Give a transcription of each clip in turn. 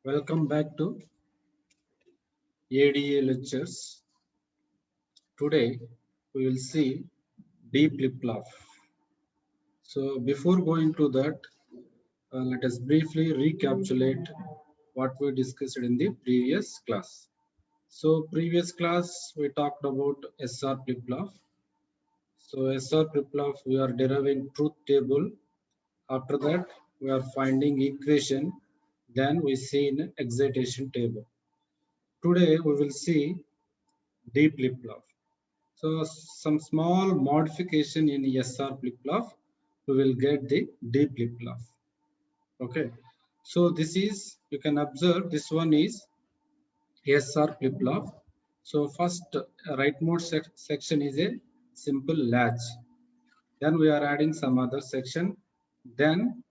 Welcome back to ADA lectures. Today we will see D flip-flop. So before going to that, let us briefly recapitulate what we discussed in the previous class. So previous class we talked about SR flip-flop. So SR flip-flop we are deriving truth table. After that we are finding equation. Then we see in excitation table. Today we will see D flip-flop. So some small modification in SR flip-flop, we will get the D flip-flop. Okay. So this is, you can observe this one is SR flip-flop. So first right mode section is a simple latch. Then we are adding some other section. Then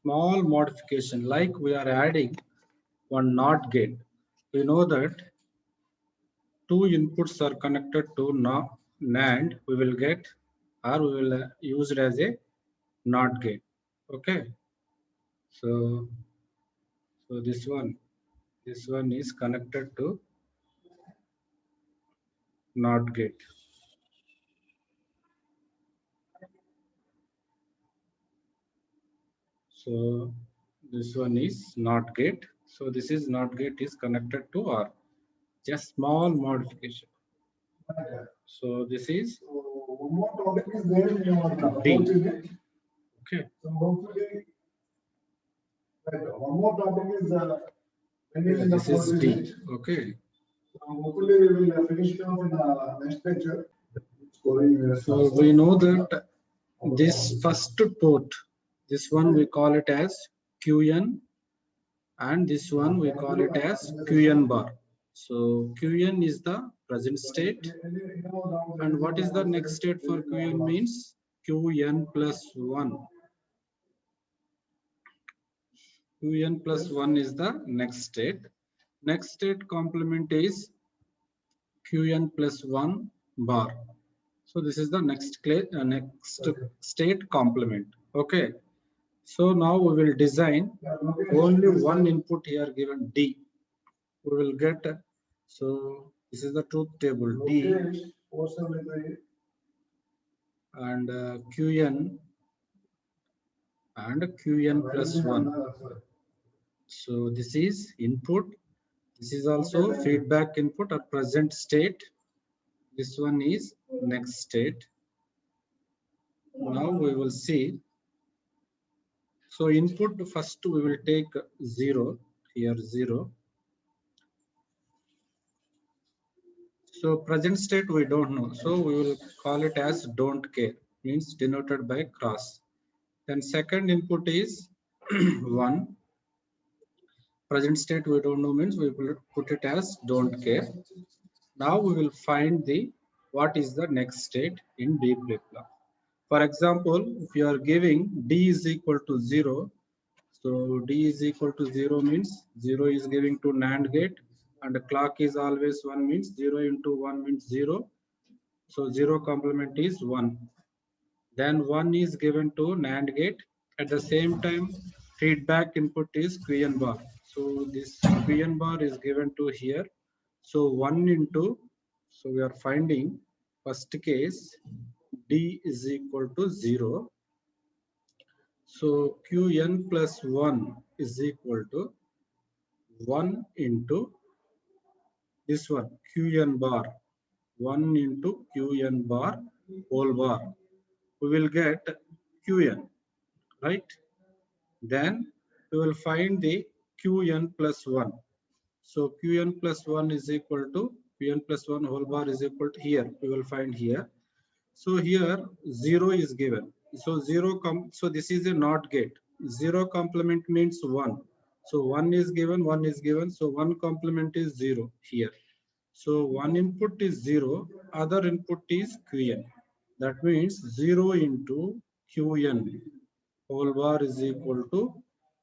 small modification like we are adding one NOT gate. We know that two inputs are connected to NAND, we will get or we will use it as a NOT gate. Okay, so this one is connected to NOT gate. So this one is NOT gate. So this is NOT gate is connected to OR. Just small modification. So this is one more topic is there in your D. Okay. So hopefully, one more topic is this is D. Okay. So hopefully we will finish it off in the next lecture. So we know that this first port, this one we call it as QN, and this one we call it as QN bar. So QN is the present state, and what is the next state for QN means QN plus 1. QN plus 1 is the next state. Next state complement is QN plus 1 bar. So this is the next state complement. Okay. So now we will design only one input here given D. We will get, so this is the truth table D and QN and QN plus 1. So this is input. This is also feedback input or present state. This one is next state. Now we will see. So input first we will take 0, here 0. So present state we don't know. So we will call it as don't care, means denoted by cross. Then second input is 1. Present state we don't know means we will put it as don't care. Now we will find the what is the next state in D flip-flop. For example, if you are giving D is equal to 0, so D is equal to 0 means 0 is giving to NAND gate, and the clock is always 1 means 0 into 1 means 0. So 0 complement is 1. Then 1 is given to NAND gate. At the same time, feedback input is QN bar. So this QN bar is given to here. So 1 into, so we are finding first case D is equal to 0. So Qn plus 1 is equal to 1 into this one Qn bar, 1 into Qn bar whole bar. We will get Qn, right? Then we will find the Qn plus 1. So Qn plus 1 is equal to Qn plus 1 whole bar is equal to here. We will find here. So here 0 is given. So so this is a NOT gate. 0 complement means 1. So 1 is given, 1 is given. So 1 complement is 0 here. So one input is 0, other input is Qn. That means 0 into Qn whole bar is equal to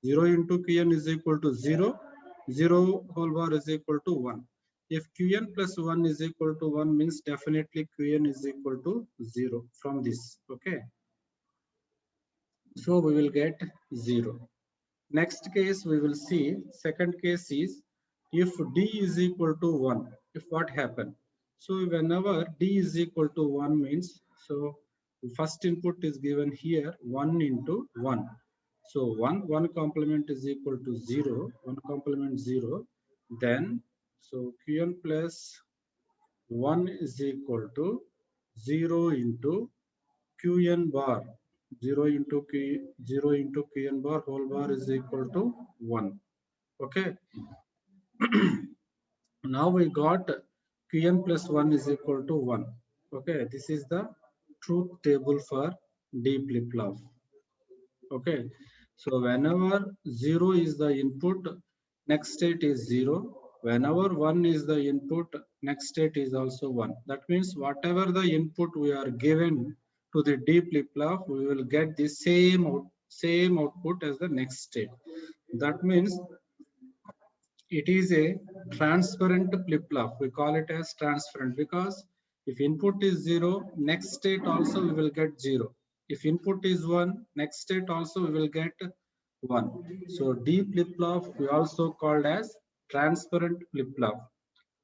0 into Qn is equal to 0. 0 whole bar is equal to 1. If Qn plus 1 is equal to 1 means definitely Qn is equal to 0 from this. Okay. So we will get 0. Next case we will see, second case is if D is equal to 1, if what happen? So whenever D is equal to 1 means, so first input is given here 1 into 1. So 1 complement is equal to 0, 1 complement 0. Then so Qn plus 1 is equal to 0 into Qn bar. 0 into Qn bar whole bar is equal to 1. Okay. Now we got Qn plus 1 is equal to 1. Okay, this is the truth table for D flip-flop. Okay, so whenever 0 is the input, next state is 0. Whenever 1 is the input, next state is also 1. That means whatever the input we are given to the D flip-flop, we will get the same output as the next state. That means it is a transparent flip-flop. We call it as transparent because if input is 0, next state also we will get 0. If input is 1, next state also we will get 1. So D flip-flop we also called as transparent flip-flop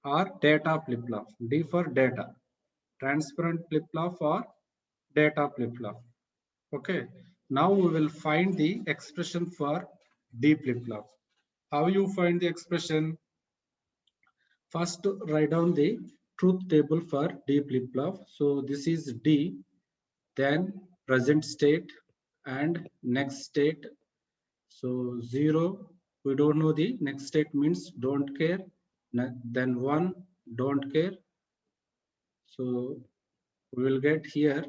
or data flip-flop. D for data. Transparent flip-flop or data flip-flop. Okay. Now we will find the expression for D flip-flop. How you find the expression? First, write down the truth table for D flip-flop. So this is D, then present state and next state. So 0, we don't know the next state means don't care. Then 1, don't care. So we will get here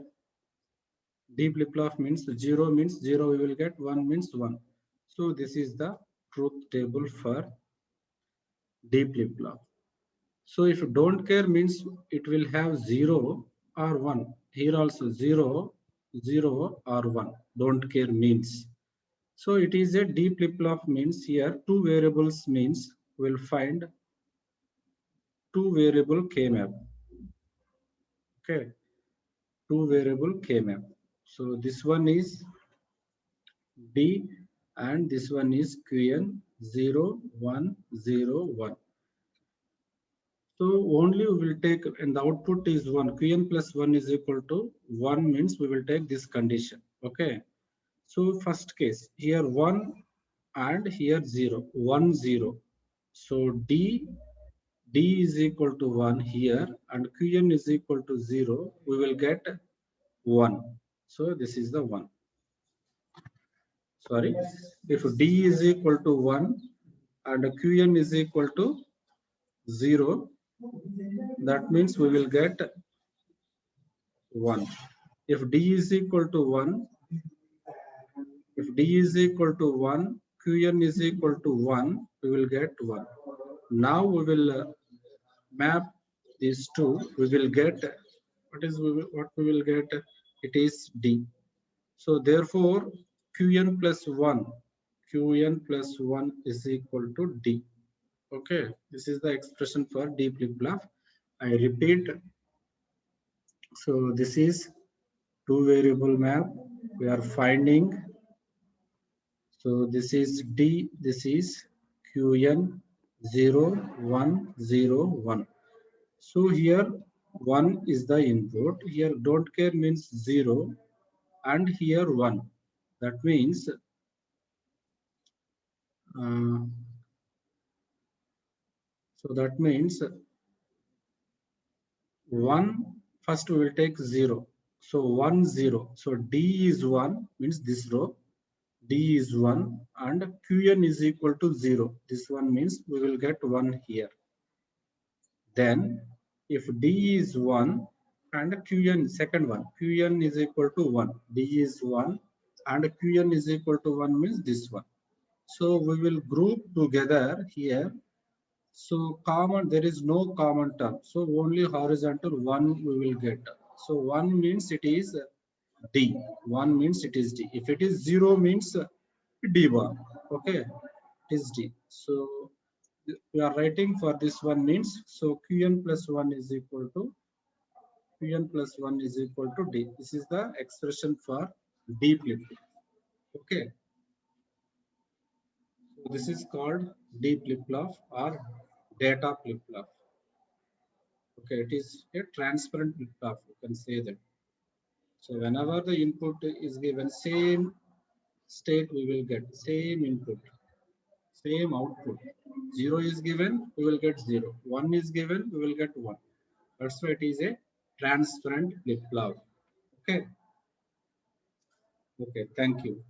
D flip-flop means 0 means 0 we will get, 1 means 1. So this is the truth table for D flip-flop. So if you don't care means it will have 0 or 1. Here also 0, 0 or 1. Don't care means. So it is a D flip-flop means here two variables means we'll find two variable K-map. Okay, two variable K-map. So this one is D and this one is Qn 0, 1, 0, 1. So only we will take, and the output is 1. Qn plus 1 is equal to 1 means we will take this condition. Okay. So first case, here 1 and here 0. 1, 0. So D is equal to 1 here and Qn is equal to 0. We will get 1. So this is the 1. Sorry. If D is equal to 1 and Qn is equal to 0, that means we will get 1. If D is equal to 1, if D is equal to 1, Qn is equal to 1, we will get 1. Now we will map these two. We will get, what we will get? It is D. So therefore, Qn plus 1, Qn plus 1 is equal to D. Okay, this is the expression for D flip-flop. I repeat. So this is two variable map we are finding. So this is D, this is Qn 0, 1, 0, 1. So here 1 is the input. Here don't care means 0 and here 1. That means so that means 1, first we will take 0. So 1, 0. So D is 1 means this row. D is 1 and Qn is equal to 0. This one means we will get 1 here. Then if D is 1 and Qn, second one, Qn is equal to 1. D is 1 and Qn is equal to 1 means this one. So we will group together here. So common, there is no common term. So only horizontal 1 we will get. So 1 means it is D. 1 means it is D. If it is 0 means D1. Okay, it is D. So we are writing for this one means, so Qn plus 1 is equal to Qn plus 1 is equal to D. This is the expression for D flip-flop. Okay. This is called D flip-flop or data flip-flop. Okay, it is a transparent flip-flop. You can say that. So whenever the input is given, same state we will get, same input, same output. 0 is given, we will get 0. 1 is given, we will get 1. That's why it is a transparent flip-flop. Okay. Okay, thank you.